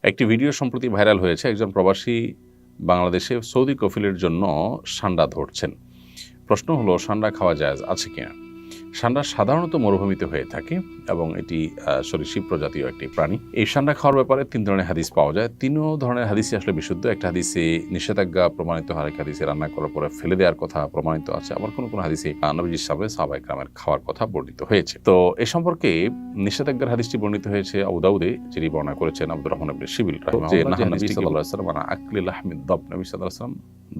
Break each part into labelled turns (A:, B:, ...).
A: একটি ভিডিও সম্প্রতি ভাইরাল হয়েছে। একজন প্রবাসী বাংলাদেশে সৌদি কফিলের জন্য সান্ডা ধরছেন। প্রশ্ন হলো, সান্ডা খাওয়া জায়েজ আছে কিনা? সান্ডা সাধারণত মরুভূমিতে হয়ে থাকে এবং এটি সরীসৃপ প্রজাতীয় একটি প্রাণী। এই সান্ডা খাওয়ার ব্যাপারে ৩ ধরনের হাদিস পাওয়া যায়। ৩ ধরনের হাদিসই আসলে বিশুদ্ধ। একটা হাদিসে নিষেধাজ্ঞা প্রমাণিত, আরেক হাদিসে রান্না করার পরে ফেলে দেওয়ার কথা প্রমাণিত আছে, আবার কোনো হাদিসে নবীজির সামনে সাহাবায়ে কেরামের খাওয়ার কথা বর্ণিত হয়েছে। তো এ সম্পর্কে নিষেধাজ্ঞার হাদিসটি বর্ণিত হয়েছে আবু দাউদে, যিনি বর্ণনা করেছেন আব্দুর রহমান ইবনে শিবিল রাহিমাহুল্লাহ, যে নবী সাল্লাল্লাহু আলাইহি ওয়াসাল্লাম আকলি লাহমিদ দব, নবী সাল্লাল্লাহু আলাইহি ওয়াসাল্লাম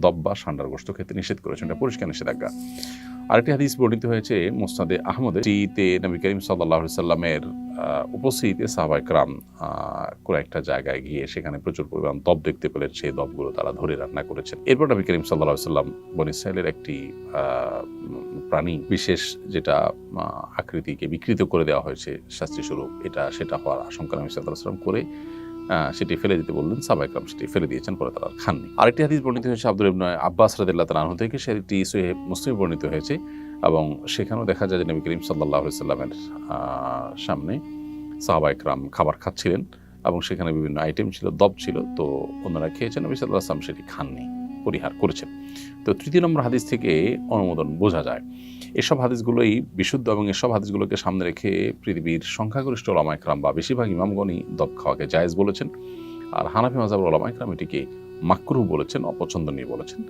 A: দব বা সান্ডার গোশত খেতে নিষেধ করেছেন। এটা পরিষ্কার নিষেধাজ্ঞা। আরেকটি হাদিস বর্ণিত হয়েছে মুসনাদে আহমদে, যেটিতে নবী করিম সাল্লাল্লাহু আলাইহি সাল্লামের উপস্থিতিতে সাহাবায়ে কেরাম কোনো একটা জায়গায় গিয়ে সেখানে প্রচুর পরিমাণ দব দেখতে পেলেন। সেই দবগুলো তারা ধরে রান্না করেছেন। এরপর নবী করিম সাল্লাল্লাহু আলাইহি সাল্লাম বনী ইসরাঈলের একটি প্রাণী বিশেষ, যেটা আকৃতিকে বিকৃত করে দেওয়া হয়েছে শাস্তিস্বরূপ, সেটা হওয়ার আশঙ্কা নবী সাল্লাল্লাহু আলাইহি সাল্লাম করে সেটি ফেলে দিতে বললেন। সাহাবায়ে কেরাম সেটি ফেলে দিয়েছেন, পরে তারা খাননি। আরেকটি হাদিস বর্ণিত হয়েছে আব্দুল্লাহ ইবনে আব্বাস রাদিয়াল্লাহু তাআলা আনহু থেকে, সেটি সহিহ মুসলিমে বর্ণিত হয়েছে এবং সেখানেও দেখা যায় যে নবী করিম সাল্লাল্লাহু আলাইহি সাল্লামের সামনে সাহাবায়ে কেরাম খাবার খাচ্ছিলেন এবং সেখানে বিভিন্ন আইটেম ছিল, দব ছিল। তো অন্যরা খেয়েছেন, নবী সাল্লাল্লাহু আলাইহি সাল্লাম সেটি খাননি, পরিহার করেছেন। তো ৩য় নম্বর হাদিস থেকে অনুমোদন বোঝা যায় এসব হাদিসগুলোই বিশুদ্ধ এবং এসব হাদিসগুলোকে সামনে রেখে পৃথিবীর সংখ্যাগরিষ্ঠ ওলামায়ে কেরাম বা বেশিরভাগ ইমামগণই দব খাওয়াকে জায়েজ বলেছেন। আর হানাফি মাযহাবের ওলামায়ে কেরাম এটিকে মাকরুহ বলেছেন, অপছন্দনীয় বলেছেন।